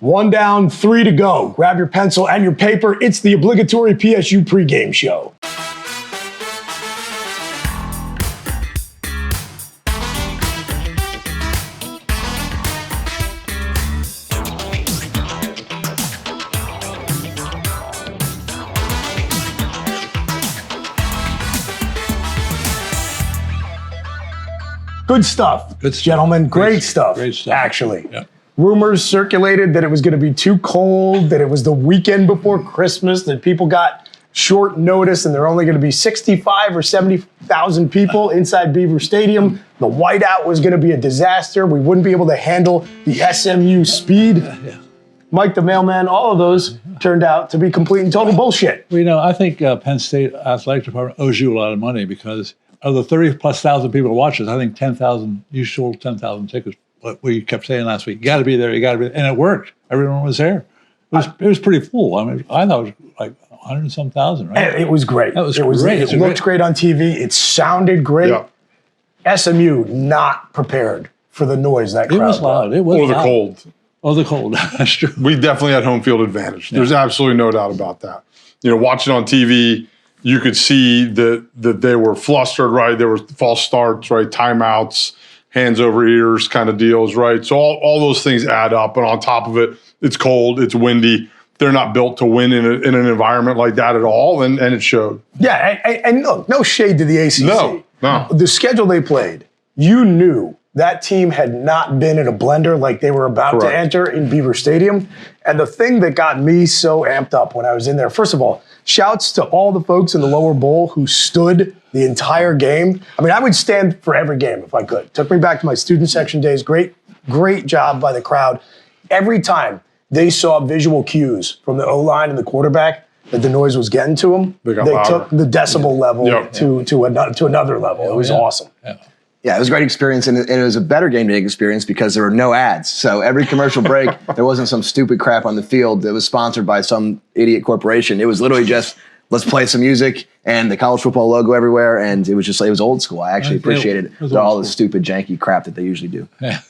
1 down, 3 to go. Grab your pencil and your paper. It's the obligatory PSU pregame show. Good stuff, gentlemen. Great stuff, actually. Yep. Rumors circulated that it was going to be too cold, that it was the weekend before Christmas, that people got short notice and there are only going to be 65 or 70,000 people inside Beaver Stadium. The whiteout was going to be a disaster. We wouldn't be able to handle the SMU speed. Yeah. Mike the mailman, all of those turned out to be complete and total bullshit. Well, you know, I think Penn State Athletic Department owes you a lot of money because of the 30,000+ people who watch this, I think 10,000, you sold 10,000 tickets. What we kept saying last week, you got to be there, you got to be there. And it worked. Everyone was there. It was pretty full. I mean, I thought it was like 100 and some thousand, right? It was great. It was great. It looked great on TV. It sounded great. Yeah. SMU not prepared for the noise that crowd. It was loud. It was loud. The cold. Oh, the cold. That's true. We definitely had home field advantage. There's absolutely no doubt about that. You know, watching on TV, you could see that they were flustered, right? There were false starts, right? Timeouts, hands over ears kind of deals, right? So all those things add up. And on top of it, it's cold, it's windy. They're not built to win in an environment like that at all, and it showed. Yeah, and look, no shade to the ACC. No. The schedule they played, you knew that team had not been in a blender like they were about to enter in Beaver Stadium. And the thing that got me so amped up when I was in there, first of all, shouts to all the folks in the lower bowl who stood the entire game. I mean, I would stand for every game if I could. Took me back to my student section days. Great job by the crowd. Every time they saw visual cues from the O-line and the quarterback that the noise was getting to them, they took the decibel level to another level. It was awesome. Yeah, it was a great experience, and it was a better game day experience because there were no ads. So every commercial break, there wasn't some stupid crap on the field that was sponsored by some idiot corporation. It was literally just, let's play some music and the college football logo everywhere, and it was just, it was old school. I actually appreciated all the stupid, janky crap that they usually do. Yeah.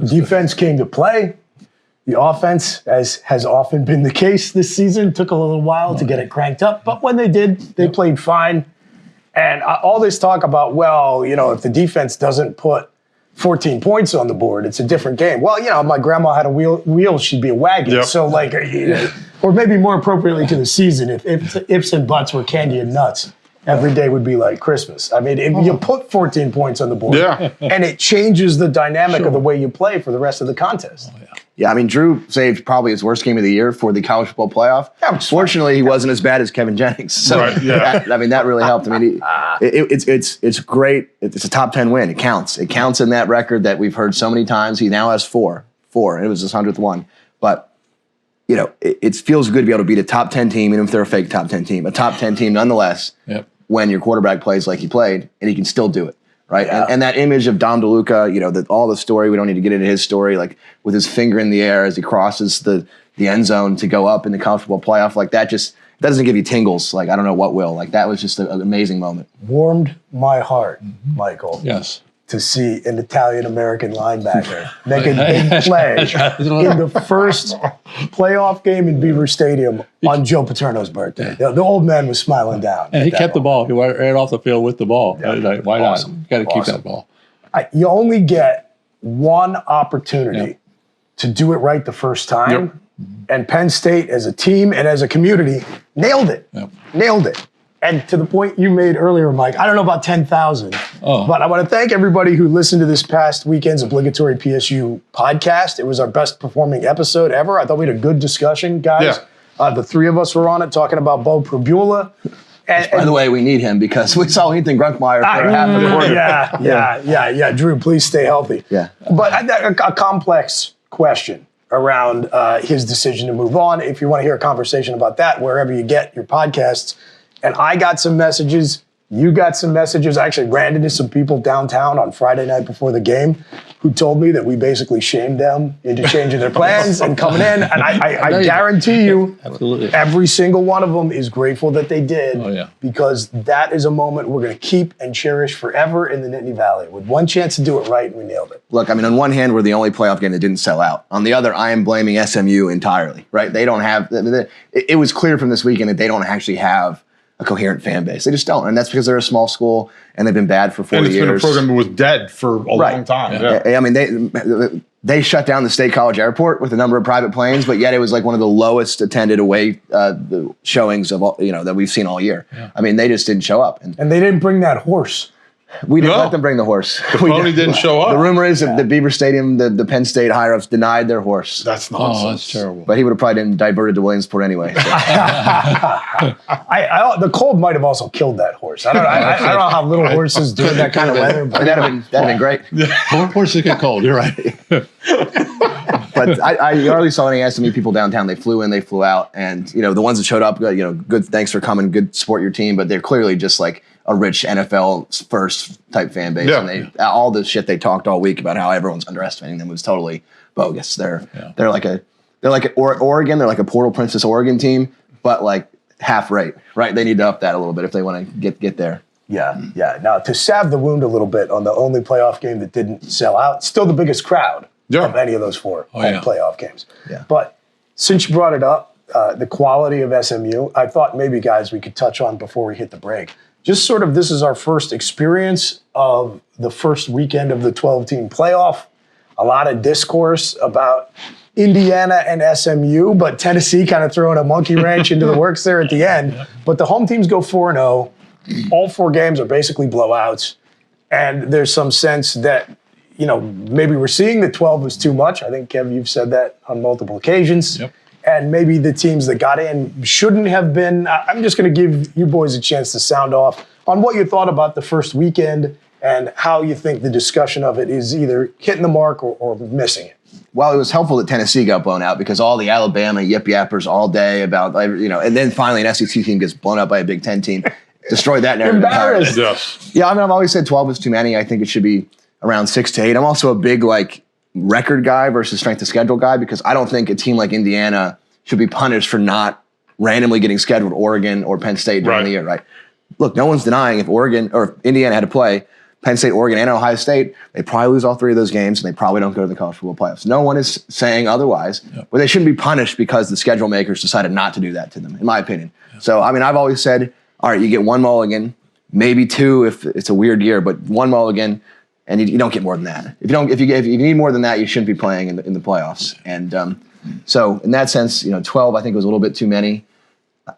Defense came to play. The offense, as has often been the case this season, took a little while to get it cranked up, but when they did, they played fine. And all this talk about, well, you know, if the defense doesn't put 14 points on the board, it's a different game. Well, you know, my grandma had a wheel, she'd be a wagon. Yep. So, like, or maybe more appropriately to the season, if ifs and buts were candy and nuts, every day would be like Christmas. I mean, if you put 14 points on the board, and it changes the dynamic of the way you play for the rest of the contest. Oh, yeah, I mean, Drew saved probably his worst game of the year for the college football playoff. Fortunately, he wasn't as bad as Kevin Jennings. So, that really helped. I mean, it's great. It's a top 10 win. It counts. It counts in that record that we've heard so many times. He now has four. It was his 100th one. But, you know, it feels good to be able to beat a top 10 team, even if they're a fake top 10 team. A top 10 team nonetheless, when your quarterback plays like he played, and he can still do it. Right, and that image of Dom DeLuca, you know, all the story, we don't need to get into his story, like with his finger in the air as he crosses the end zone to go up in the college football playoff, like that doesn't give you tingles. Like, I don't know what will. Like, that was just an amazing moment. Warmed my heart, Michael. Yes. To see an Italian-American linebacker make a big play in the first playoff game in Beaver Stadium on Joe Paterno's birthday. The old man was smiling down. And he kept the ball. He ran off the field with the ball. Like, why not? You got to keep that ball. You only get one opportunity to do it right the first time. And Penn State, as a team and as a community, nailed it. Nailed it. And to the point you made earlier, Mike, I don't know about 10,000, but I want to thank everybody who listened to this past weekend's obligatory PSU podcast. It was our best performing episode ever. I thought we had a good discussion, guys. The three of us were on it talking about Bo Prabula. By the way, we need him because we saw Ethan Grunkmeyer for half a quarter. Yeah. Drew, please stay healthy. Yeah. But a complex question around his decision to move on. If you want to hear a conversation about that, wherever you get your podcasts. And I got some messages. You got some messages. I actually ran into some people downtown on Friday night before the game who told me that we basically shamed them into changing their plans and coming in. And I guarantee you, Absolutely. every single one of them is grateful that they did, Oh, yeah. because that is a moment we're going to keep and cherish forever in the Nittany Valley. With one chance to do it right, and we nailed it. Look, I mean, on one hand, we're the only playoff game that didn't sell out. On the other, I am blaming SMU entirely, right? They don't have, it was clear from this weekend that they don't actually have a coherent fan base. They just don't. And that's because they're a small school and they've been bad for 40 years. And it's been a program that was dead for a long time. Yeah. I mean, they shut down the State College Airport with a number of private planes, but yet it was like one of the lowest attended away showings of all, that we've seen all year. Yeah. I mean, they just didn't show up. And they didn't bring that horse. We didn't let them bring the horse. The pony didn't show up. The rumor is that the Beaver Stadium, the Penn State higher-ups denied their horse. That's nonsense. Oh, that's terrible. But he would have probably been diverted to Williamsport anyway. So. The cold might have also killed that horse. I don't know how little horses do in that kind of weather. But that'd have been great. Horses get cold. You're right. But I hardly saw any SMU people downtown. They flew in, they flew out, and the ones that showed up, good. Thanks for coming. Good, support your team. But they're clearly just like a rich NFL first type fan base, and all the shit they talked all week about how everyone's underestimating them was totally bogus. They're like Oregon. They're like a Portal Princess Oregon team, but like half rate, right? They need to up that a little bit if they want to get there. Yeah. Now, to salve the wound a little bit on the only playoff game that didn't sell out, still the biggest crowd of any of those four playoff games. Yeah. But since you brought it up, the quality of SMU, I thought maybe, guys, we could touch on before we hit the break. Just sort of, this is our first experience of the first weekend of the 12-team playoff. A lot of discourse about Indiana and SMU, but Tennessee kind of throwing a monkey wrench into the works there at the end. But the home teams go 4-0. All four games are basically blowouts. And there's some sense that, maybe we're seeing that 12 was too much. I think, Kev, you've said that on multiple occasions. Yep. And maybe the teams that got in shouldn't have been. I'm just going to give you boys a chance to sound off on what you thought about the first weekend and how you think the discussion of it is either hitting the mark or missing it. Well, it was helpful that Tennessee got blown out because all the Alabama yip-yappers all day about, and then finally an SEC team gets blown out by a Big Ten team. Destroyed that narrative. Embarrassed. Yes. Yeah, I mean, I've always said 12 is too many. I think it should be around 6 to 8. I'm also a big, record guy versus strength of schedule guy because I don't think a team like Indiana should be punished for not randomly getting scheduled Oregon or Penn State during the year, right? Look, no one's denying if Oregon or if Indiana had to play Penn State, Oregon, and Ohio State, they probably lose all three of those games, and they probably don't go to the college football playoffs. No one is saying otherwise, but they shouldn't be punished because the schedule makers decided not to do that to them, in my opinion. So, I mean, I've always said, all right, you get one mulligan, maybe two if it's a weird year, but one mulligan, and you don't get more than that. If you need more than that, you shouldn't be playing in the playoffs. And so, in that sense, 12 I think was a little bit too many.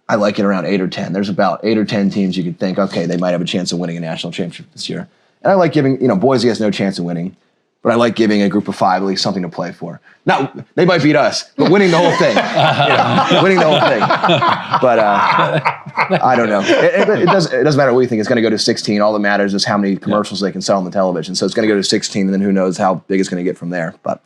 I like it around 8 or 10. There's about 8 or 10 teams you could think, okay, they might have a chance of winning a national championship this year. And I like giving, Boise has no chance of winning, but I like giving a group of 5 at least something to play for. Now, they might beat us, but winning the whole thing. Winning the whole thing. But I don't know. It doesn't matter what we think. It's going to go to 16. All that matters is how many commercials they can sell on the television. So it's going to go to 16, and then who knows how big it's going to get from there. But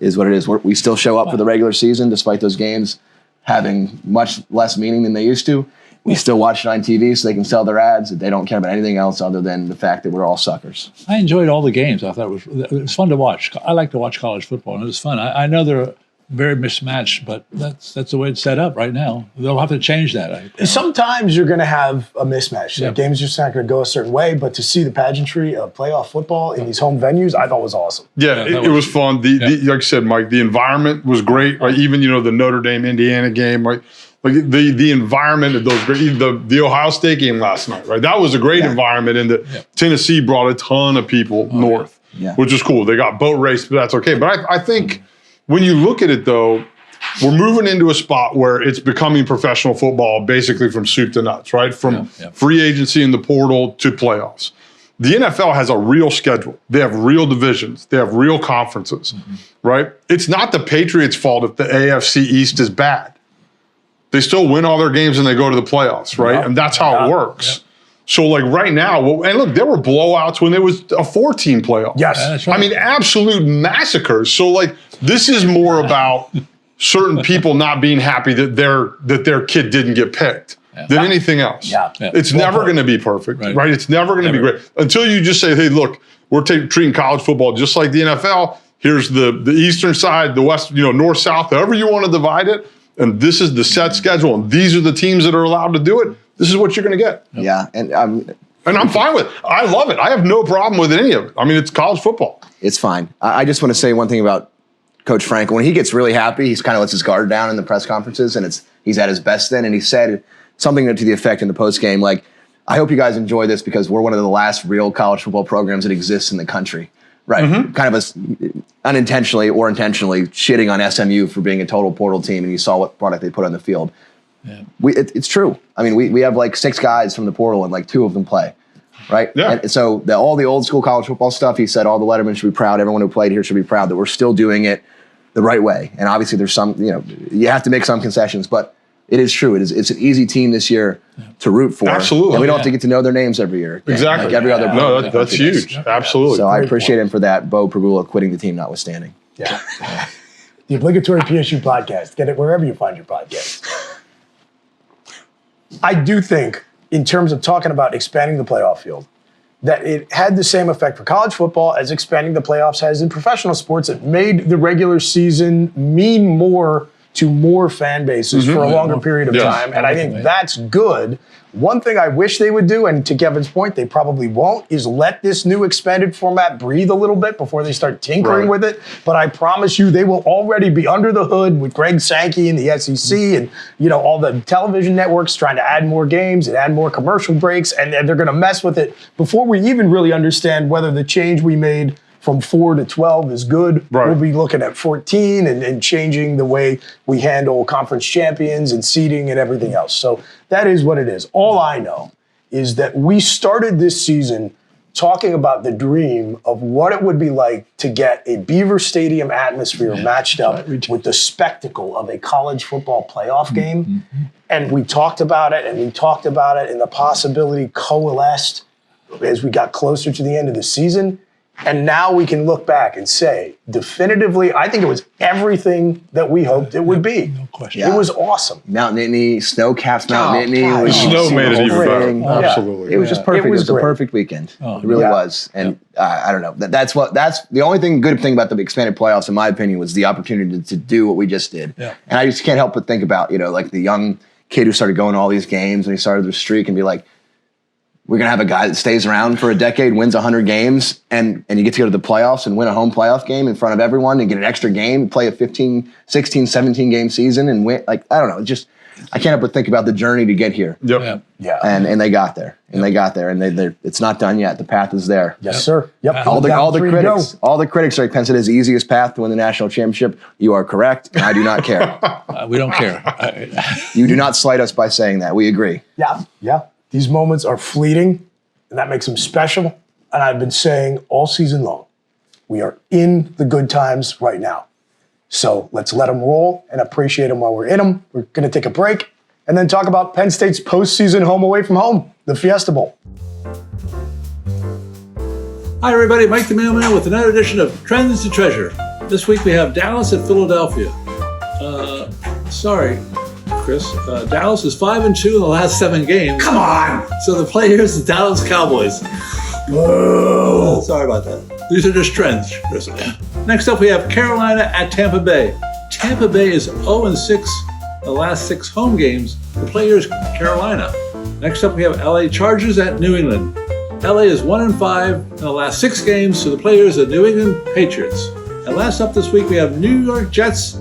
is what it is. We still show up for the regular season, despite those games having much less meaning than they used to. We still watch it on TV so they can sell their ads. They don't care about anything else other than the fact that we're all suckers. I enjoyed all the games. I thought it was fun to watch. I like to watch college football, and it was fun. I know they're very mismatched, but that's the way it's set up right now. They'll have to change that. Sometimes you're going to have a mismatch. The game's just not going to go a certain way, but to see the pageantry of playoff football in these home venues, I thought was awesome. Yeah, it was fun. Like I said, Mike, the environment was great. Right? Even, the Notre Dame-Indiana game, right? Like the environment of those great, the Ohio State game last night, right? That was a great environment, and Tennessee brought a ton of people north, which is cool. They got boat race, but that's okay. But I think when you look at it, though, we're moving into a spot where it's becoming professional football basically from soup to nuts, right? From free agency in the portal to playoffs. The NFL has a real schedule. They have real divisions. They have real conferences, right? It's not the Patriots' fault if the AFC East is bad. They still win all their games and they go to the playoffs, right? And that's how it works. So, right now, and look, there were blowouts when there was a 4-team playoff. Yes. That's right. I mean, absolute massacres. So, this is more about certain people not being happy that their kid didn't get picked. than anything else. Yeah. It's never going to be perfect, Right. right? It's never going to be great until you just say, hey, look, we're treating college football just like the NFL. Here's the eastern side, the west, north, south, however you want to divide it. And this is the set schedule. And these are the teams that are allowed to do it. This is what you're going to get. Yeah, and I'm fine with it. I love it. I have no problem with any of it. I mean, it's college football. it's fine. I just want to say one thing about Coach Frank. When he gets really happy, he's kind of lets his guard down in the press conferences, and he's at his best then. And he said something to the effect in the post game, like, I hope you guys enjoy this because we're one of the last real college football programs that exists in the country. Right. Mm-hmm. Kind of unintentionally or intentionally shitting on SMU for being a total portal team, and you saw what product they put on the field. Yeah. It's true. I mean, we have like 6 guys from the portal and like 2 of them play. Right. Yeah. And so all the old school college football stuff, he said all the Lettermen should be proud. Everyone who played here should be proud that we're still doing it the right way. And obviously there's some, you have to make some concessions, but it is true. It's an easy team this year to root for. Absolutely. And we don't have to get to know their names every year. Exactly. Like every other. No, that's huge. Absolutely. So I appreciate him for that. Bo Pragula quitting the team notwithstanding. Yeah. The Obligatory PSU podcast. Get it wherever you find your podcast. I do think, in terms of talking about expanding the playoff field, that it had the same effect for college football as expanding the playoffs has in professional sports. It made the regular season mean more to more fan bases for a longer period of time. And I think that's good. One thing I wish they would do, and to Kevin's point, they probably won't, is let this new expanded format breathe a little bit before they start tinkering with it. But I promise you, they will already be under the hood with Greg Sankey and the SEC and all the television networks trying to add more games and add more commercial breaks, and they're going to mess with it before we even really understand whether the change we made from 4 to 12 is good. Right. We'll be looking at 14 and changing the way we handle conference champions and seeding and everything else. So that is what it is. All I know is that we started this season talking about the dream of what it would be like to get a Beaver Stadium atmosphere matched up with the spectacle of a college football playoff game. Mm-hmm. And we talked about it, and the possibility coalesced as we got closer to the end of the season. And now we can look back and say, definitively, I think it was everything that we hoped it would be. No question. It was awesome. Mount Nittany, snow-capped Mount Nittany. The snow made it even better. Absolutely. It was just perfect. It was a perfect weekend. It really was. And I don't know. That's the only good thing about the expanded playoffs, in my opinion, was the opportunity to do what we just did. Yeah. And I just can't help but think about, like the young kid who started going to all these games and he started their streak and be like, we're going to have a guy that stays around for a decade, wins 100 games, and you get to go to the playoffs and win a home playoff game in front of everyone and get an extra game, play a 15, 16, 17 game season and win. Like, I don't know. I can't help but think about the journey to get here. Yep. Yeah. And they got there. And they got there. And it's not done yet. The path is there. Yes, sir. Yep. All the critics are like, Penn State is the easiest path to win the national championship. You are correct. And I do not care. We don't care. You do not slight us by saying that. We agree. Yeah. Yeah. These moments are fleeting, and that makes them special. And I've been saying all season long, we are in the good times right now. So let's let them roll and appreciate them while we're in them. We're going to take a break and then talk about Penn State's postseason home away from home, the Fiesta Bowl. Hi, everybody. Mike the Mailman with another edition of Trends to Treasure. This week we have Dallas at Philadelphia. Sorry, Chris. Dallas is 5-2 in the last 7 games. Come on! So the players, the Dallas Cowboys. Whoa! Sorry about that. These are just trends, Chris. Next up, we have Carolina at Tampa Bay. Tampa Bay is 0-6 the last 6 home games. The players, Carolina. Next up, we have LA Chargers at New England. LA is 1-5 in the last 6 games, so the players are New England Patriots. And last up this week, we have New York Jets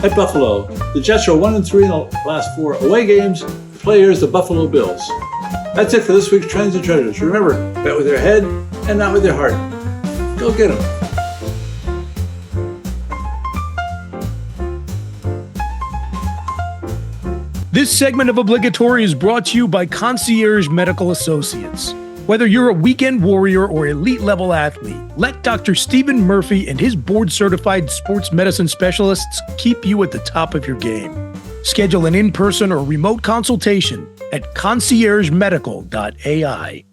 at Buffalo. The Jets are 1-3 in the last 4 away games. The players, the Buffalo Bills. That's it for this week's Trends and Treasures. Remember, bet with your head and not with your heart. Go get them. This segment of Obligatory is brought to you by Concierge Medical Associates. Whether you're a weekend warrior or elite level athlete, let Dr. Stephen Murphy and his board-certified sports medicine specialists keep you at the top of your game. Schedule an in-person or remote consultation at conciergemedical.ai.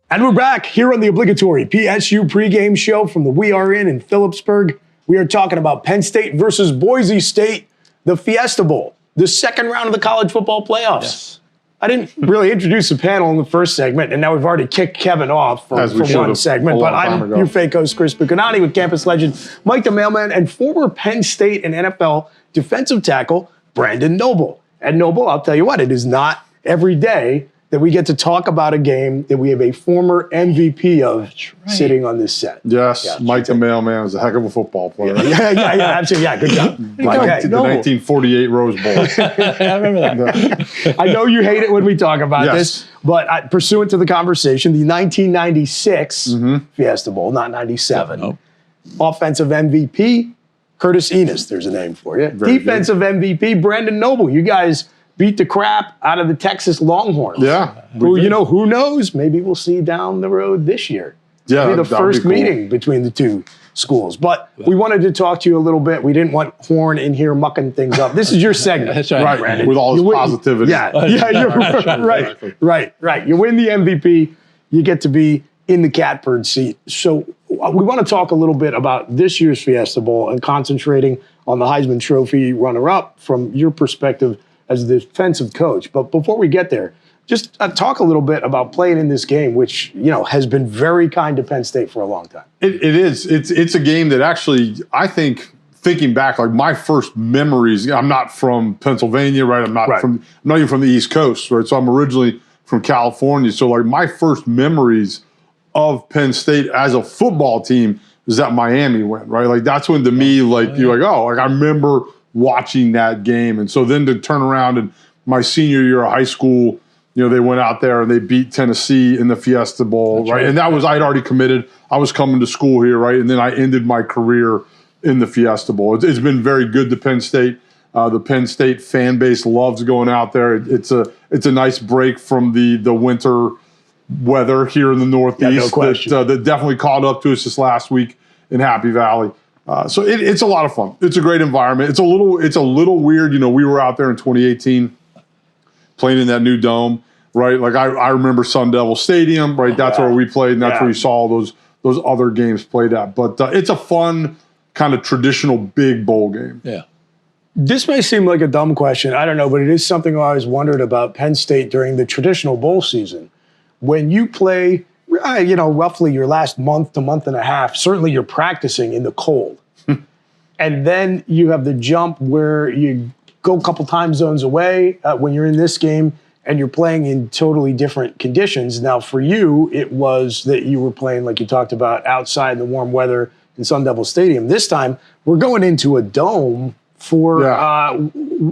And we're back here on the Obligatory PSU pregame show from the We Are in Philipsburg. We are talking about Penn State versus Boise State, the Fiesta Bowl. the second round of the college football playoffs. Yes. I didn't really introduce the panel in the first segment, and now we've already kicked Kevin off from one segment. But I'm your fake host, Chris Bucanani, with campus legend Mike the Mailman and former Penn State and NFL defensive tackle Brandon Noble. And Noble, I'll tell you what, it is not every day that we get to talk about a game that we have a former MVP of sitting on this set. Yes, Mike the Mailman is a heck of a football player. Yeah, absolutely. Yeah, good job. Mike, the 1948 Rose Bowl. I remember that. I know you hate it when we talk about this, but pursuant to the conversation, the 1996 Fiesta Bowl, not 97, offensive MVP, Curtis Enos, there's a name for you. Defensive MVP, Brandon Noble. You guys beat the crap out of the Texas Longhorns. Yeah. Who, who knows? Maybe we'll see down the road this year. Yeah, maybe the first meeting between the two schools. But we wanted to talk to you a little bit. We didn't want Horn in here mucking things up. This is your segment. That's right. Right, with all his positivity. You're right. You win the MVP, you get to be in the catbird seat. So we want to talk a little bit about this year's Fiesta Bowl and concentrating on the Heisman Trophy runner-up from your perspective as a defensive coach. But before we get there, just talk a little bit about playing in this game, which has been very kind to Penn State for a long time. It is. It's a game that actually, I think, thinking back, like my first memories. I'm not from Pennsylvania, right? I'm not even from the East Coast, right? So I'm originally from California. So like my first memories of Penn State as a football team is that Miami went, right? Like that's when to me, like you're like, oh, like I remember watching that game. And so then to turn around and my senior year of high school, they went out there and they beat Tennessee in the Fiesta Bowl, right? And that was, I'd already committed. I was coming to school here, right? And then I ended my career in the Fiesta Bowl. It's been very good to Penn State. The Penn State fan base loves going out there. It's a nice break from the winter weather here in the Northeast that definitely caught up to us this last week in Happy Valley. So it's a lot of fun. It's a great environment. It's a little weird. We were out there in 2018 playing in that new dome, right? Like I remember Sun Devil Stadium, right? That's where we played, and that's where you saw those other games played at. But it's a fun kind of traditional big bowl game. Yeah. This may seem like a dumb question. I don't know, but it is something I always wondered about Penn State during the traditional bowl season. When you play, roughly your last month to month and a half, certainly you're practicing in the cold. And then you have the jump where you go a couple time zones away when you're in this game and you're playing in totally different conditions. Now, for you, it was that you were playing, like you talked about, outside in the warm weather in Sun Devil Stadium. This time, we're going into a dome for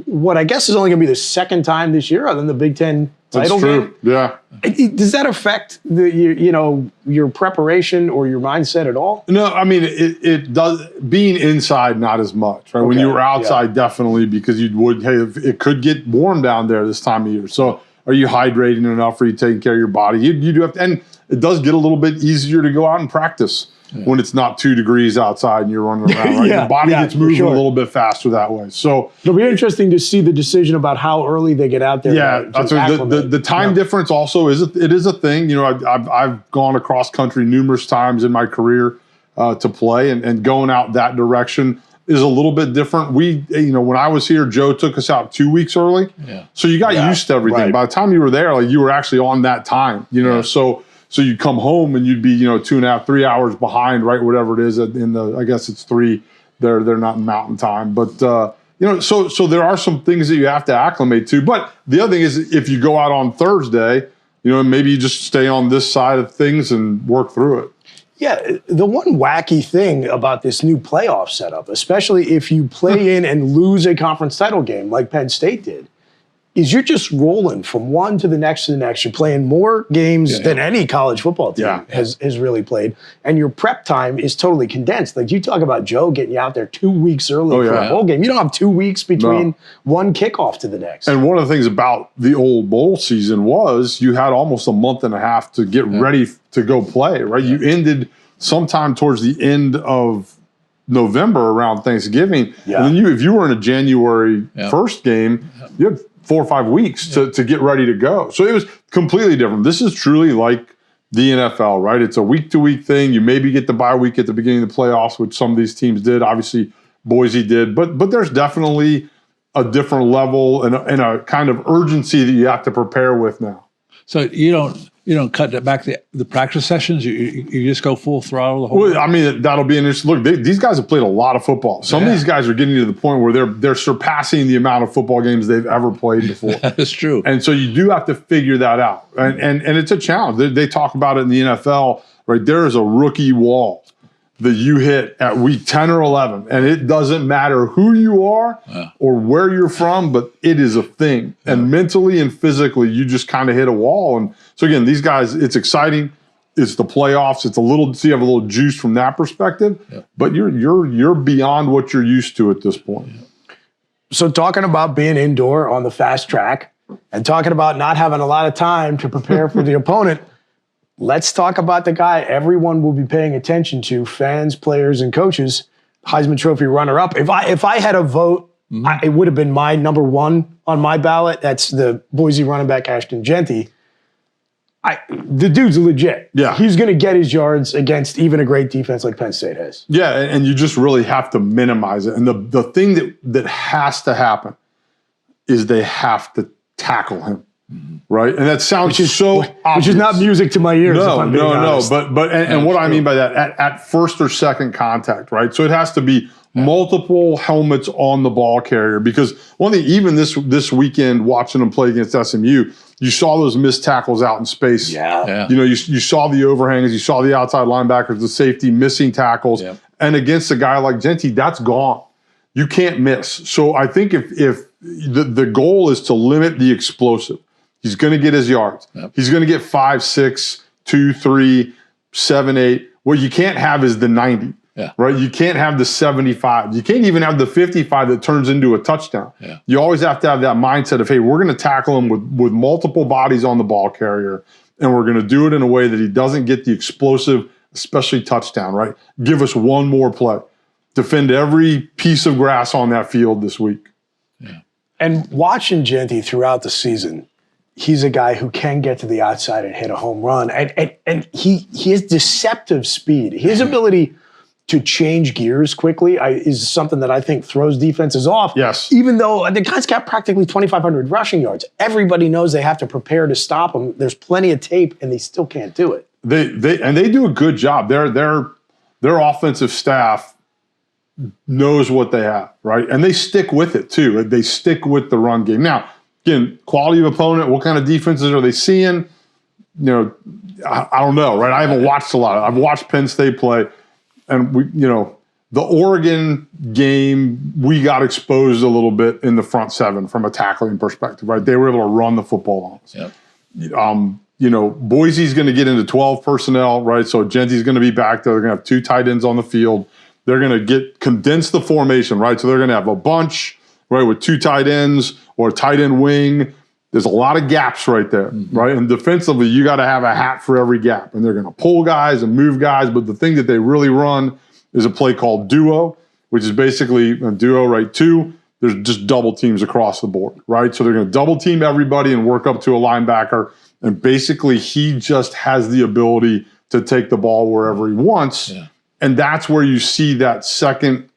what I guess is only going to be the second time this year other than the Big Ten title game. Yeah. Does that affect your preparation or your mindset at all? No, I mean it does. Being inside, not as much. Right? When you were outside, definitely, because it could get warm down there this time of year. So are you hydrating enough? Are you taking care of your body? You do have to, and it does get a little bit easier to go out and practice when it's not 2 degrees outside and you're running around. Right? Your body gets moving a little bit faster that way. So it'll be interesting to see the decision about how early they get out there. Yeah, the time difference also is a thing. I've gone across country numerous times in my career to play, and going out that direction is a little bit different. When I was here, Joe took us out 2 weeks early. Yeah. So you got used to everything. Right. By the time you were there, like you were actually on that time. So you'd come home and you'd be 2.5, 3 hours behind, right? Whatever it is I guess it's 3. They're not in mountain time, but so there are some things that you have to acclimate to. But the other thing is, if you go out on Thursday, maybe you just stay on this side of things and work through it. Yeah, the one wacky thing about this new playoff setup, especially if you play in and lose a conference title game like Penn State did, is you're just rolling from one to the next to the next. You're playing more games than any college football team has really played. And your prep time is totally condensed. Like you talk about Joe getting you out there 2 weeks early for a bowl game. You don't have 2 weeks between one kickoff to the next. And one of the things about the old bowl season was you had almost a month and a half to get ready to go play, right? You ended sometime towards the end of November around Thanksgiving. Yeah. And then if you were in a January 1st game, you had 4 or 5 weeks to get ready to go. So it was completely different. This is truly like the NFL, right? It's a week-to-week thing. You maybe get the bye week at the beginning of the playoffs, which some of these teams did. Obviously, Boise did. But there's definitely a different level and a kind of urgency that you have to prepare with now. So you don't cut back the practice sessions. You just go full throttle the whole. Well, I mean, that'll be an interesting look. These guys have played a lot of football. Some of these guys are getting to the point where they're surpassing the amount of football games they've ever played before. That's true. And so you do have to figure that out. And it's a challenge. They talk about it in the NFL, right? There is a rookie wall that you hit at week 10 or 11. And it doesn't matter who you are or where you're from, but it is a thing. And mentally and physically, you just kind of hit a wall. And so again, these guys, it's exciting. It's the playoffs. It's a little, so you have a little juice from that perspective, but you're beyond what you're used to at this point. So talking about being indoor on the fast track and talking about not having a lot of time to prepare for the opponent, let's talk about the guy everyone will be paying attention to, fans, players, and coaches, Heisman Trophy runner-up. If I had a vote, it would have been my number one on my ballot. That's the Boise running back, Ashton Jeanty. The dude's legit. Yeah. He's going to get his yards against even a great defense like Penn State has. Yeah, and you just really have to minimize it. And the thing that has to happen is they have to tackle him. Right, and that sounds so obvious. Which is not music to my ears. No, if I'm being honest. but what I mean by that, at first or second contact, right? So it has to be multiple helmets on the ball carrier, because one thing, even this weekend, watching them play against SMU, you saw those missed tackles out in space. Yeah. You know, you saw the overhangs, you saw the outside linebackers, the safety missing tackles, and against a guy like Jeanty, that's gone. You can't miss. So I think if the goal is to limit the explosive. He's going to get his yards. He's going to get 5, 6, 2, 3, 7, 8. What you can't have is the 90, right? You can't have the 75. You can't even have the 55 that turns into a touchdown. You always have to have that mindset of, hey, we're going to tackle him with multiple bodies on the ball carrier, and we're going to do it in a way that he doesn't get the explosive, especially touchdown, right? Give us one more play. Defend every piece of grass on that field this week. And watching Jeanty throughout the season, he's a guy who can get to the outside and hit a home run. And he has deceptive speed. His ability to change gears quickly is something that I think throws defenses off. Yes. Even though the guy's got practically 2,500 rushing yards. Everybody knows they have to prepare to stop him. There's plenty of tape, and they still can't do it. They do a good job. Their offensive staff knows what they have, right? And they stick with it, too. They stick with the run game. Now, again, quality of opponent, what kind of defenses are they seeing? You know, I don't know, right? I haven't watched a lot. I've watched Penn State play, and the Oregon game, we got exposed a little bit in the front seven from a tackling perspective, right? They were able to run the football on us. Boise's going to get into 12 personnel, right? So Jeanty's going to be back there. They're going to have 2 tight ends on the field. They're going to condense the formation, right? So they're going to have a bunch, right, with 2 tight ends or a tight end wing. There's a lot of gaps right there, right? And defensively, you got to have a hat for every gap. And they're going to pull guys and move guys. But the thing that they really run is a play called duo, which is basically a duo, right? 2. There's just double teams across the board, right? So they're going to double team everybody and work up to a linebacker. And basically, he just has the ability to take the ball wherever he wants. Yeah. And that's where you see that second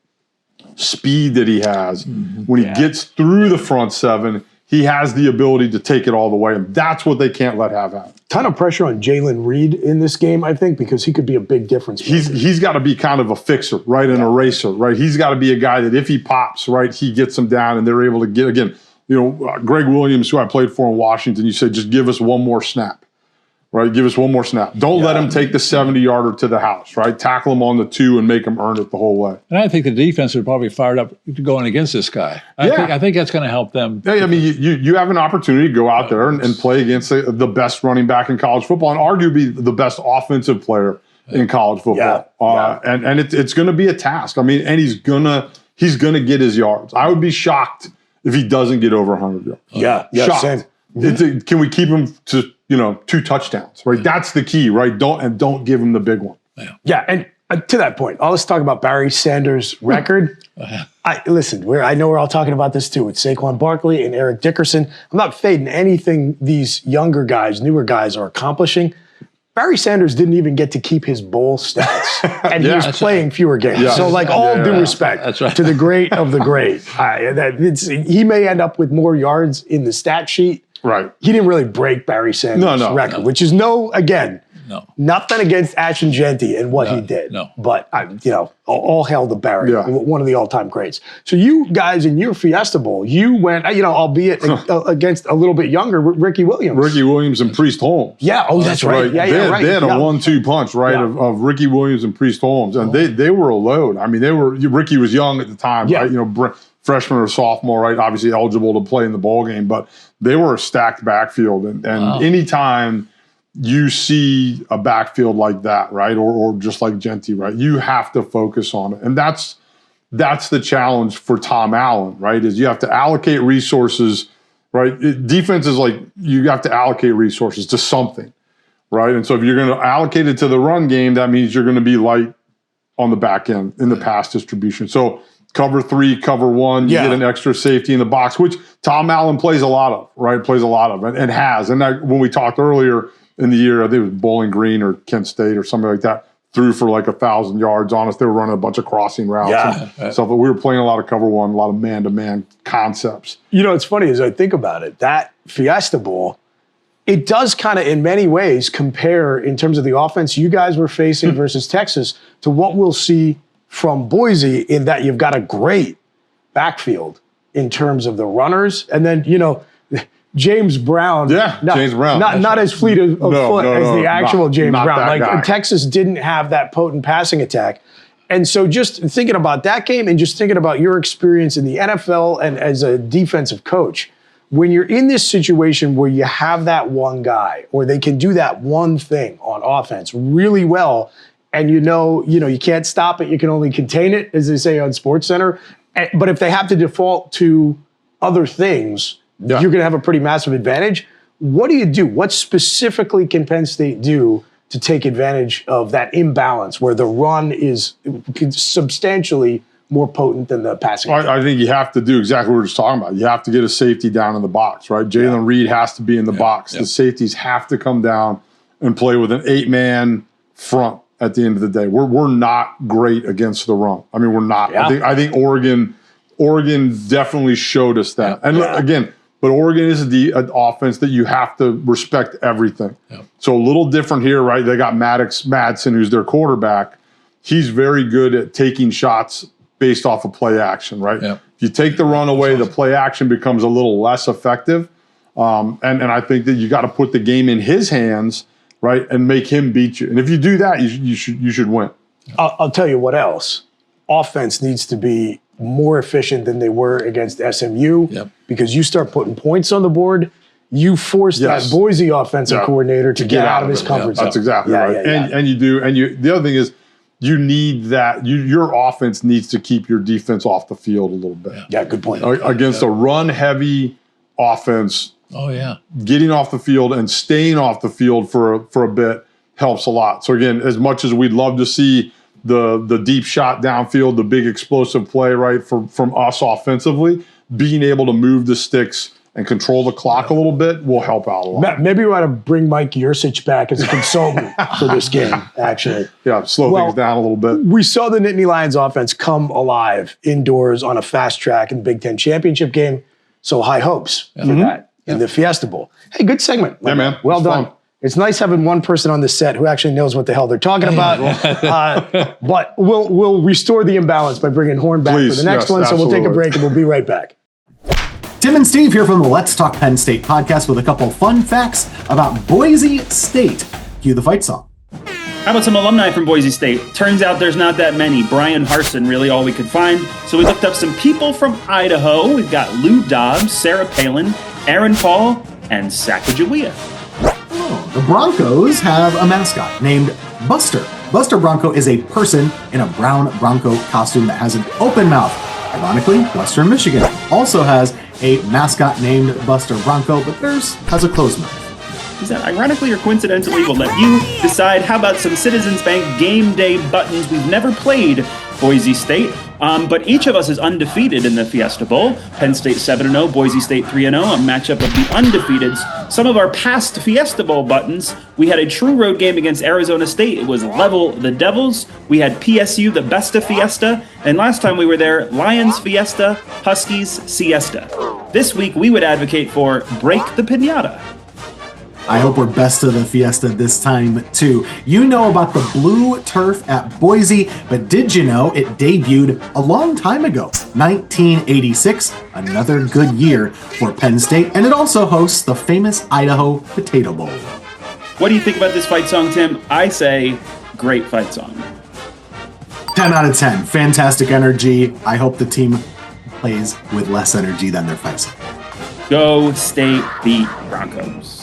speed that he has. When he gets through the front seven, he has the ability to take it all the way. And that's what they can't let happen. Ton of pressure on Jalen Reed in this game, I think, because he could be a big difference maker. He's got to be kind of a fixer, right? An eraser, right? He's got to be a guy that if he pops, right, he gets them down and they're able to get, again, Greg Williams, who I played for in Washington, you said, just give us one more snap. Right, give us one more snap. Don't let him take the 70-yarder to the house, right? Tackle him on the 2 and make him earn it the whole way. And I think the defense are probably fired up going against this guy. I think that's going to help them. Yeah, I mean, you have an opportunity to go out there and play against the best running back in college football and arguably the best offensive player in college football. And it's going to be a task. I mean, and he's gonna get his yards. I would be shocked if he doesn't get over 100 yards. Shocked. Same. Can we keep him to 2 touchdowns, right? That's the key, right? Don't give him the big one. Yeah, and to that point, let's talk about Barry Sanders' record. I know we're all talking about this too with Saquon Barkley and Eric Dickerson. I'm not fading anything these younger guys, newer guys are accomplishing. Barry Sanders didn't even get to keep his bowl stats, and he was playing fewer games. Yeah. So, like, all due respect to the great of the great. He may end up with more yards in the stat sheet. Right. He didn't really break Barry Sanders' record, which is nothing against Ashton Genty and what he did. No. But, all hail to Barry, one of the all-time greats. So you guys in your Fiesta Bowl, you went, albeit against a little bit younger Ricky Williams. Ricky Williams and Priest Holmes. Yeah, that's right. Yeah, right. They had a 1-2 punch, of Ricky Williams and Priest Holmes. And they were a load. I mean, Ricky was young at the time, right? Freshman or sophomore, right? Obviously eligible to play in the bowl game, but they were a stacked backfield. And anytime you see a backfield like that, right? Or just like Genty, right? You have to focus on it. And that's the challenge for Tom Allen, right? Is you have to allocate resources, right? Defense is like, you have to allocate resources to something, right? And so if you're going to allocate it to the run game, that means you're going to be light on the back end in the pass distribution. So cover 3, cover 1, you get an extra safety in the box, which Tom Allen plays a lot of, right? Plays a lot of and has. And when we talked earlier in the year, I think it was Bowling Green or Kent State or something like that, threw for like 1,000 yards on us. They were running a bunch of crossing routes and stuff. But we were playing a lot of cover 1, a lot of man-to-man concepts. It's funny as I think about it, that Fiesta Bowl, it does kind of in many ways compare in terms of the offense you guys were facing versus Texas to what we'll see from Boise, in that you've got a great backfield in terms of the runners. And then, James Brown. James Brown. Not as fleet of foot as the actual James Brown. Like, Texas didn't have that potent passing attack. And so just thinking about that game and just thinking about your experience in the NFL and as a defensive coach, when you're in this situation where you have that one guy or they can do that one thing on offense really well, and you can't stop it, you can only contain it, as they say on SportsCenter. But if they have to default to other things, you're going to have a pretty massive advantage. What do you do? What specifically can Penn State do to take advantage of that imbalance where the run is substantially more potent than the passing? I think you have to do exactly what we were just talking about. You have to get a safety down in the box, right? Jalen Reed has to be in the box. The safeties have to come down and play with an 8-man front at the end of the day. We're not great against the run. I mean, we're not. I think Oregon definitely showed us that. And again, but Oregon is an offense that you have to respect everything. Yeah. So a little different here, right? They got Madsen, who's their quarterback. He's very good at taking shots based off of play action, right? Yeah. If you take the run away, the play action becomes a little less effective. And I think that you got to put the game in his hands, right, and make him beat you. And if you do that, you should win. I'll tell you what else. Offense needs to be more efficient than they were against SMU because you start putting points on the board, you force that Boise offensive coordinator to get out of his comfort zone. That's exactly right. And you do. And the other thing is you need that. Your offense needs to keep your defense off the field a little bit. Yeah, good point. Against a run-heavy offense, getting off the field and staying off the field for a bit helps a lot. So again, as much as we'd love to see the deep shot downfield, the big explosive play, right, from us offensively, being able to move the sticks and control the clock a little bit will help out a lot. Maybe we ought to bring Mike Yursich back as a consultant for this game, actually. Yeah, slow things down a little bit. We saw the Nittany Lions offense come alive indoors on a fast track in the Big Ten championship game, so high hopes for that in the Fiesta Bowl. Hey, good segment. Yeah, man. Well done. Fun. It's nice having one person on the set who actually knows what the hell they're talking about. But we'll restore the imbalance by bringing Horn back for the next one. So we'll take a break and we'll be right back. Tim and Steve here from the Let's Talk Penn State podcast with a couple fun facts about Boise State. Cue the fight song. How about some alumni from Boise State? Turns out there's not that many. Brian Harsin, really all we could find. So we looked up some people from Idaho. We've got Lou Dobbs, Sarah Palin, Aaron Paul, and Sacagawea. The Broncos have a mascot named Buster. Buster Bronco is a person in a brown Bronco costume that has an open mouth. Ironically, Western Michigan also has a mascot named Buster Bronco, but theirs has a closed mouth. Is that ironically or coincidentally? We'll let you decide. How about some Citizens Bank game day buttons? We've never played Boise State. But each of us is undefeated in the Fiesta Bowl. Penn State 7-0, Boise State 3-0, a matchup of the undefeateds. Some of our past Fiesta Bowl buttons, we had a true road game against Arizona State. It was Level the Devils. We had PSU, the best of Fiesta. And last time we were there, Lions Fiesta, Huskies Siesta. This week, we would advocate for Break the Piñata. I hope we're best of the Fiesta this time, too. You know about the blue turf at Boise, but did you know it debuted a long time ago? 1986, another good year for Penn State, and it also hosts the famous Idaho Potato Bowl. What do you think about this fight song, Tim? I say, great fight song. 10 out of 10. Fantastic energy. I hope the team plays with less energy than their fight song. Go State beat Broncos.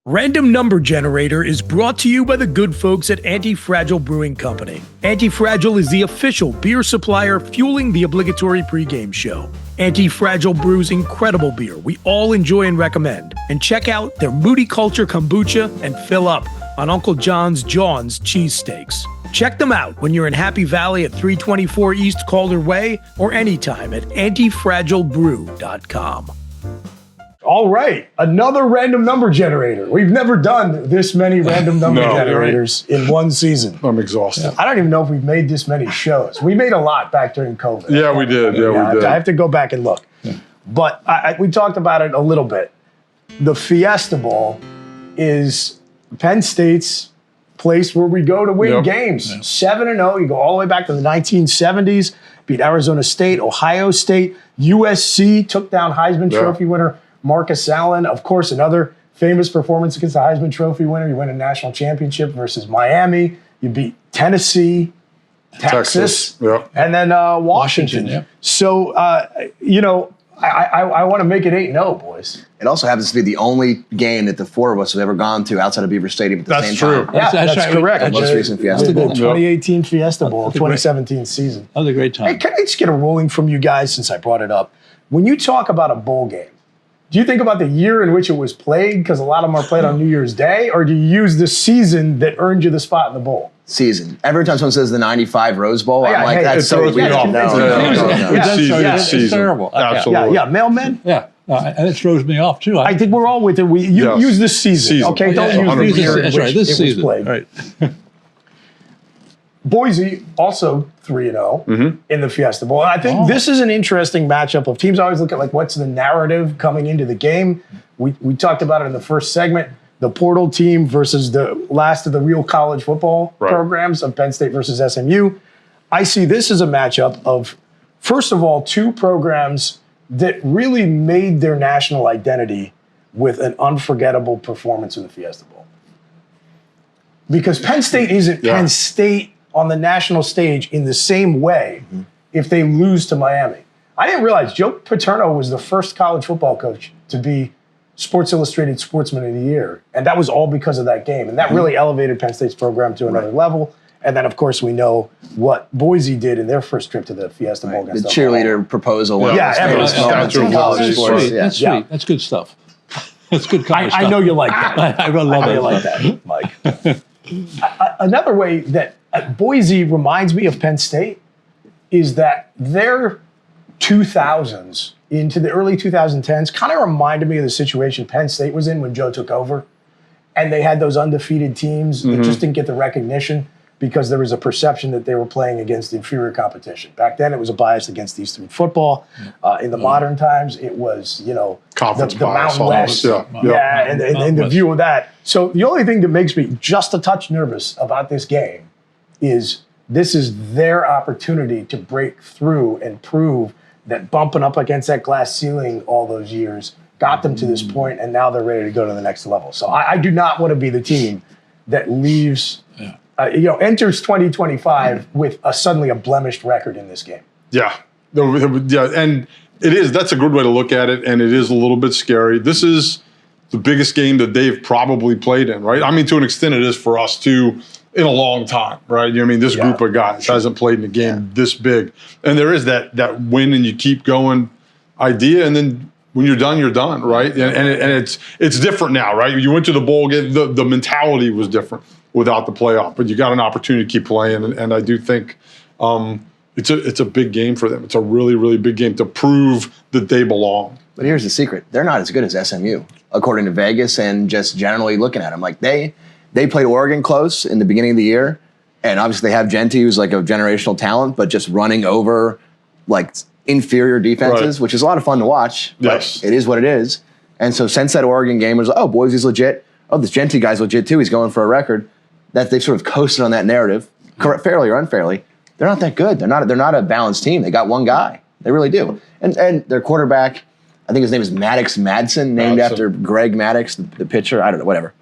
Random Number Generator is brought to you by the good folks at Anti-Fragile Brewing Company. Anti-Fragile is the official beer supplier fueling the obligatory pregame show. Anti-Fragile brews incredible beer we all enjoy and recommend. And check out their Moody Culture Kombucha and fill up on Uncle John's cheesesteaks. Check them out when you're in Happy Valley at 324 East Calder Way or anytime at antifragilebrew.com. All right, another random number generator. We've never done this many random number generators in one season. I'm exhausted. I don't even know if we've made this many shows. We made a lot back during COVID. Yeah, we did. Yeah, we did. I have to go back and look. Yeah. But we talked about it a little bit. The Fiesta Bowl is Penn State's place where we go to win games. 7-0. You go all the way back to the 1970s. Beat Arizona State, Ohio State, USC took down Heisman Trophy winner Marcus Allen. Of course, another famous performance against the Heisman Trophy winner. You win a national championship versus Miami. You beat Tennessee, Texas, and then Washington. So, I want to make it 8-0, boys. It also happens to be the only game that the four of us have ever gone to outside of Beaver Stadium at the same time. Yeah, that's correct. The most recent Fiesta Bowl. The 2018 Fiesta Bowl, 2017 season. That was a great time. Hey, can I just get a ruling from you guys since I brought it up? When you talk about a bowl game, do you think about the year in which it was played? Because a lot of them are played on New Year's Day, or do you use the season that earned you the spot in the bowl? Season. Every time someone says the 95 Rose Bowl, I'm like, that's so weird. It's It's terrible. Absolutely. Yeah, mailmen? Yeah. And it throws me off, too. I think we're all with it. Use this season. Okay, don't use the year in which this it was played. Right. Boise also 3-0 in the Fiesta Bowl. And I think this is an interesting matchup of teams. I always look at what's the narrative coming into the game. We talked about it in the first segment. The portal team versus the last of the real college football programs of Penn State versus SMU. I see this as a matchup of, first of all, two programs that really made their national identity with an unforgettable performance in the Fiesta Bowl. Because Penn State isn't Penn State on the national stage in the same way if they lose to Miami. I didn't realize Joe Paterno was the first college football coach to be Sports Illustrated Sportsman of the Year. And that was all because of that game. And that really elevated Penn State's program to another level. And then, of course, we know what Boise did in their first trip to the Fiesta Bowl. The cheerleader proposal. That's sweet. That's good stuff. That's good college stuff. I know you like that. I love it. You like that, Mike. Another way that Boise reminds me of Penn State is that their 2000s into the early 2010s kind of reminded me of the situation Penn State was in when Joe took over. And they had those undefeated teams that just didn't get the recognition because there was a perception that they were playing against inferior competition. Back then, it was a bias against East 3 football. In the modern times, it was, conference the bias. Mountain West. And the view of that. So the only thing that makes me just a touch nervous about this game is this is their opportunity to break through and prove that bumping up against that glass ceiling all those years got them to this point, and now they're ready to go to the next level. So I do not want to be the team that leaves, enters 2025 with suddenly a blemished record in this game. Yeah. And that's a good way to look at it, and it is a little bit scary. This is the biggest game that they've probably played in, right? I mean, to an extent, it is for us too, in a long time, right? This group of guys hasn't played in a game this big. And there is that win and you keep going idea, and then when you're done, right? And it's different now, right? You went to the bowl game, the mentality was different without the playoff, but you got an opportunity to keep playing, and I do think it's a big game for them. It's a really, really big game to prove that they belong. But here's the secret. They're not as good as SMU, according to Vegas and just generally looking at them. Like they played Oregon close in the beginning of the year, and obviously they have Genty, who's like a generational talent, but just running over like inferior defenses, which is a lot of fun to watch. But it is what it is. And so since that Oregon game was, oh, Boise's legit. Oh, this Genty guy's legit too. He's going for a record. That they've sort of coasted on that narrative, fairly or unfairly. They're not that good. They're not a balanced team. They got one guy. They really do. And their quarterback, I think his name is Maddox Madsen, named after Greg Maddox, the pitcher. I don't know, whatever.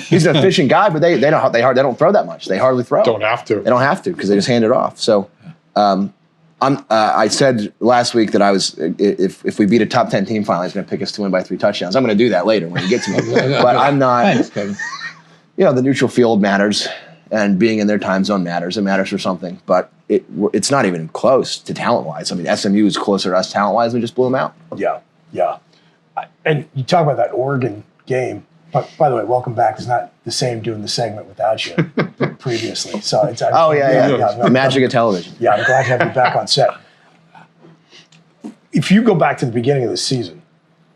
He's an efficient guy, but they don't throw that much. They hardly throw. Don't have to. They don't have to because they just hand it off. So I said last week that I was if we beat a top 10 team finally, I was going to pick us to win by 3 touchdowns. I'm going to do that later when you get to me. But I'm not. Thanks, Kevin. The neutral field matters, and being in their time zone matters. It matters for something, but it's not even close to talent-wise. I mean, SMU is closer to us talent-wise. We just blew them out. Yeah. And you talk about that Oregon game. But by the way, welcome back. It's not the same doing the segment without you previously. So it's The magic of television. Yeah, I'm glad to have you back on set. If you go back to the beginning of the season,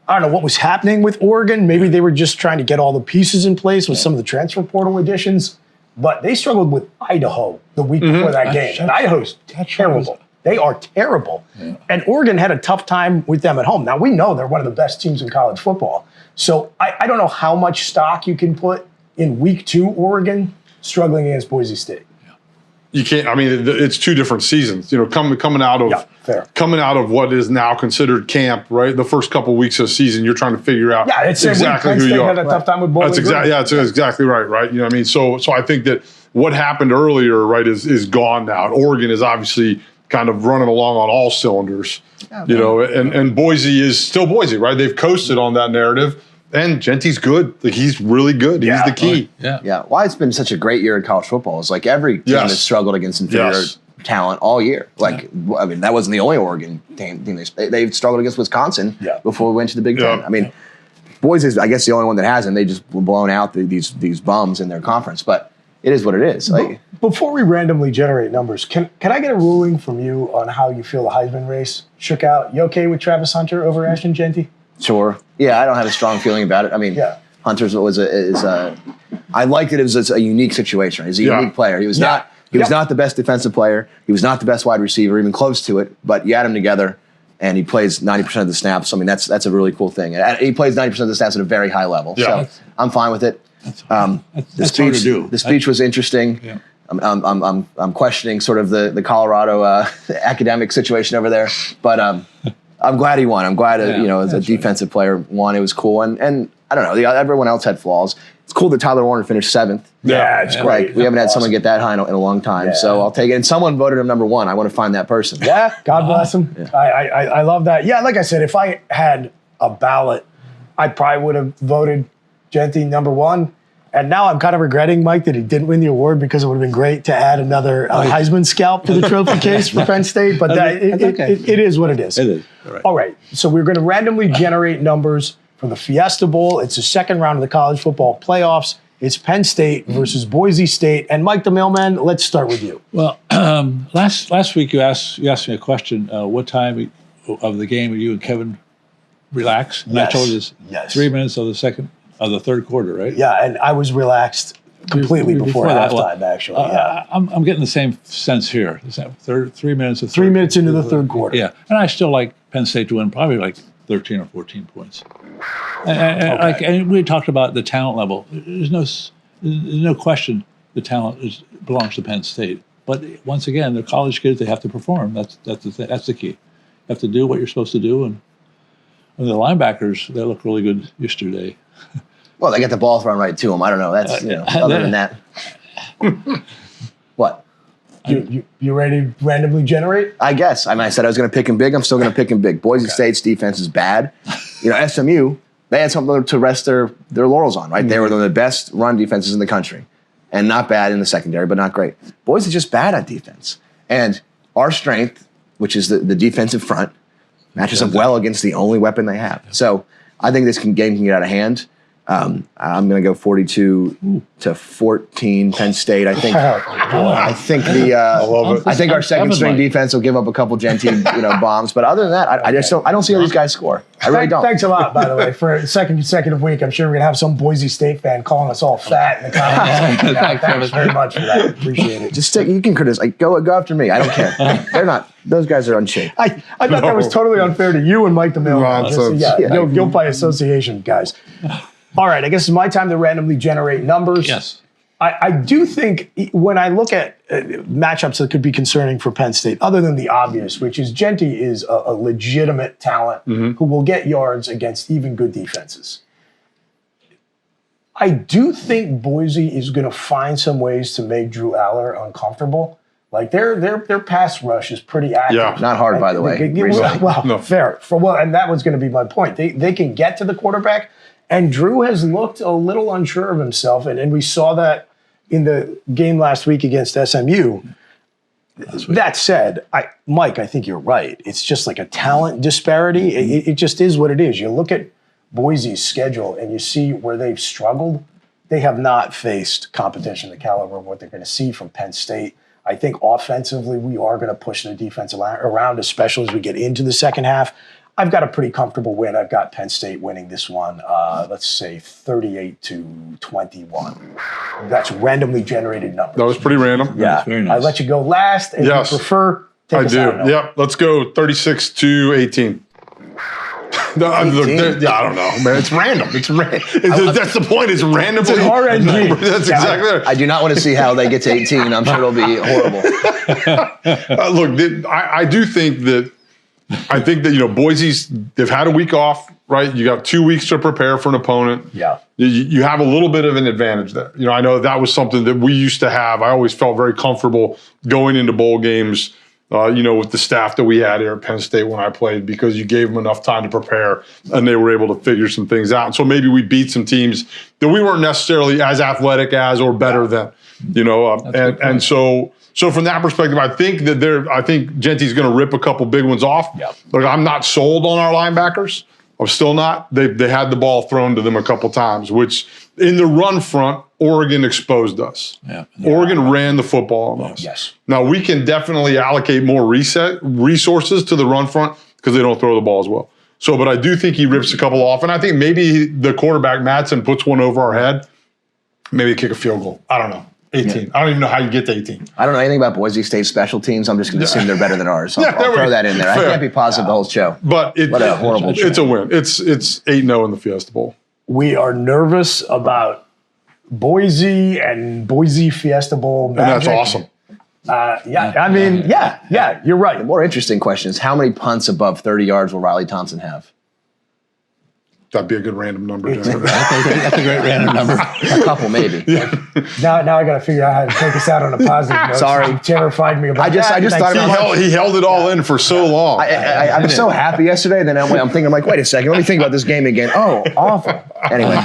I don't know what was happening with Oregon. Maybe they were just trying to get all the pieces in place with some of the transfer portal additions. But they struggled with Idaho the week before that game. And Idaho's terrible. They are terrible. Yeah. And Oregon had a tough time with them at home. Now, we know they're one of the best teams in college football. So I don't know how much stock you can put in week 2 Oregon struggling against Boise State. You can't. I mean, it's 2 different seasons. Coming out of what is now considered camp, right? The first couple of weeks of the season, you're trying to figure out exactly who you are. Had a tough time with Bowling Green. That's exactly right. Right. You know what I mean? So I think that what happened earlier, right, is gone now. And Oregon is obviously kind of running along on all cylinders. And Boise is still Boise, right? They've coasted on that narrative. And Genty's good. Like, he's really good. He's the key. Why it's been such a great year in college football is like every team has struggled against inferior talent all year. Like, I mean, that wasn't the only Oregon team they've struggled against Wisconsin before we went to the Big Ten. I mean, Boise is, I guess, the only one that hasn't. They just were blown out these bums in their conference. But it is what it is. Like, before we randomly generate numbers, can I get a ruling from you on how you feel the Heisman race shook out? You okay with Travis Hunter over Ashton Genty? Sure. Yeah, I don't have a strong feeling about it. I mean, Hunter's I liked it. It was a unique situation. He's a unique player. He was not the best defensive player. He was not the best wide receiver, even close to it. But you add them together, and he plays 90% of the snaps. I mean, that's a really cool thing. And he plays 90% of the snaps at a very high level. So I'm fine with it. That's hard to do. The speech was interesting. Yeah. I'm questioning sort of the Colorado academic situation over there, but I'm glad he won. I'm glad as a defensive player won. It was cool, and I don't know. Everyone else had flaws. It's cool that Tyler Warner finished 7th. Yeah, it's great. Like, we haven't had someone get that high in a long time, so I'll take it. And someone voted him number 1. I want to find that person. Yeah, God bless him. Yeah. I love that. Yeah, like I said, if I had a ballot, I probably would have voted Genty number 1. And now I'm kind of regretting, Mike, that he didn't win the award because it would have been great to add another Heisman scalp to the trophy case for Penn State. But it is what it is. It is. All right. So we're going to randomly generate numbers for the Fiesta Bowl. It's the second round of the college football playoffs. It's Penn State versus Boise State. And Mike the mailman, let's start with you. Well, last week you asked me a question. What time of the game are you and Kevin relax? And I told you it's 3 minutes of the third quarter, right? Yeah, and I was relaxed completely before halftime, actually. I'm getting the same sense here. 3 minutes of 3 minutes into the third quarter. Yeah, and I still like Penn State to win probably like 13 or 14 points. And we talked about the talent level. There's no question the talent belongs to Penn State. But once again, they're college kids. They have to perform. That's the key. You have to do what you're supposed to do. And the linebackers, they look really good yesterday. Well, they get the ball thrown right to them. I don't know. That's other than that. What? You ready to randomly generate? I guess. I mean, I said I was going to pick him big. I'm still going to pick him big. Boise State's defense is bad. SMU, they had something to rest their laurels on, right? Mm-hmm. They were one of the best run defenses in the country. And not bad in the secondary, but not great. Boise is just bad at defense. And our strength, which is the defensive front, matches up well against the only weapon they have. So I think this game can get out of hand. I'm going to go 42-14 Penn State. I think I think our second string defense will give up a couple Genty bombs, but other than that, I don't see how these guys score. I really don't. Thanks a lot, by the way, for a second consecutive week. I'm sure we're gonna have some Boise State fan calling us all fat in the comments. Thanks very much for that. Appreciate it. Just you can criticize. Go after me. I don't care. They're not. Those guys are unshaped. I thought that was totally unfair to you and Mike the Mailman. Guilt by association, guys. All right, I guess it's my time to randomly generate numbers. Yes. I do think when I look at matchups that could be concerning for Penn State, other than the obvious, which is Genty is a legitimate talent who will get yards against even good defenses. I do think Boise is going to find some ways to make Drew Aller uncomfortable. Like their pass rush is pretty active. Yeah. Not hard, by the way. Fair. And that was going to be my point. They can get to the quarterback. And Drew has looked a little unsure of himself, and we saw that in the game last week against SMU. That said, Mike, I think you're right. It's just like a talent disparity. It just is what it is. You look at Boise's schedule and you see where they've struggled. They have not faced competition the caliber of what they're going to see from Penn State. I think offensively we are going to push the defense around, especially as we get into the second half. I've got a pretty comfortable win. I've got Penn State winning this one, let's say 38-21. That's randomly generated numbers. That was pretty random. Yeah. Very nice. I let you go last. And Yes. if you prefer, take I us do. out. Yep. Let's go 36-18. I don't know, man. It's random. It's random. That's the point. It's random. It's an RNG. That's exactly right. I do not want to see how they get to 18. I'm sure it'll be horrible. Look, I do think that. Boise's, they've had a week off, right? You got 2 weeks to prepare for an opponent. Yeah. You have a little bit of an advantage there. I know that was something that we used to have. I always felt very comfortable going into bowl games, with the staff that we had here at Penn State when I played, because you gave them enough time to prepare and they were able to figure some things out. And so maybe we beat some teams that we weren't necessarily as athletic as or better than, and so from that perspective, I think Genty's going to rip a couple big ones off. Yep. Look, I'm not sold on our linebackers. I'm still not. They had the ball thrown to them a couple times, which in the run front, Oregon exposed us. Yeah. Oregon ran the football on us. Yes. Now, we can definitely allocate more resources to the run front because they don't throw the ball as well. So, but I do think he rips a couple off, and I think maybe the quarterback, Madsen, puts one over our head. Maybe kick a field goal. I don't know. 18. Yeah. I don't even know how you get to 18. I don't know anything about Boise State special teams. I'm just going to assume they're better than ours. I'll throw that in there. Fair. I can't be positive the whole show. But it's a win. It's 8-0 in the Fiesta Bowl. We are nervous about Boise and Boise Fiesta Bowl magic. And that's awesome. You're right. The more interesting question is, how many punts above 30 yards will Riley Thompson have? That'd be a good random number. That's a great random number. A couple, maybe. Yeah. Now I got to figure out how to take us out on a positive note. Sorry. You terrified me about I just thought he held it all in for so long. I was so happy yesterday. Then I'm thinking, wait a second. Let me think about this game again. Oh, awful. Anyway.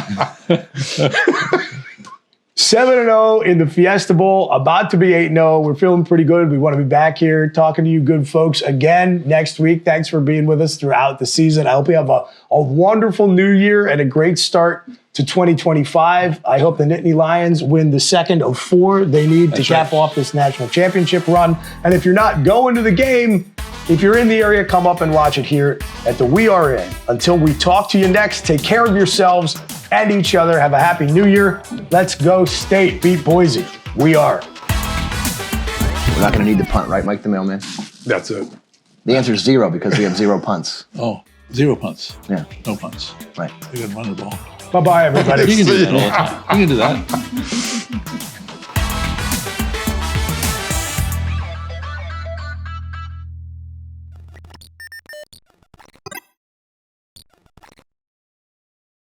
7-0 in the Fiesta Bowl, about to be 8-0. We're feeling pretty good. We want to be back here talking to you good folks again next week. Thanks for being with us throughout the season. I hope you have a wonderful new year and a great start to 2025. I hope the Nittany Lions win the second of 4 they need to cap off this national championship run. And if you're not going to the game, if you're in the area, come up and watch it here at the We Are In. Until we talk to you next, take care of yourselves and each other. Have a happy new year. Let's go State. Beat Boise. We are. We're not going to need the punt, right, Mike the Mailman? That's it. The answer is 0 because we have 0 punts. Oh, 0 punts. Yeah. No punts. Right. You can run the ball. Bye-bye, everybody. You can do that all the time. You can do that.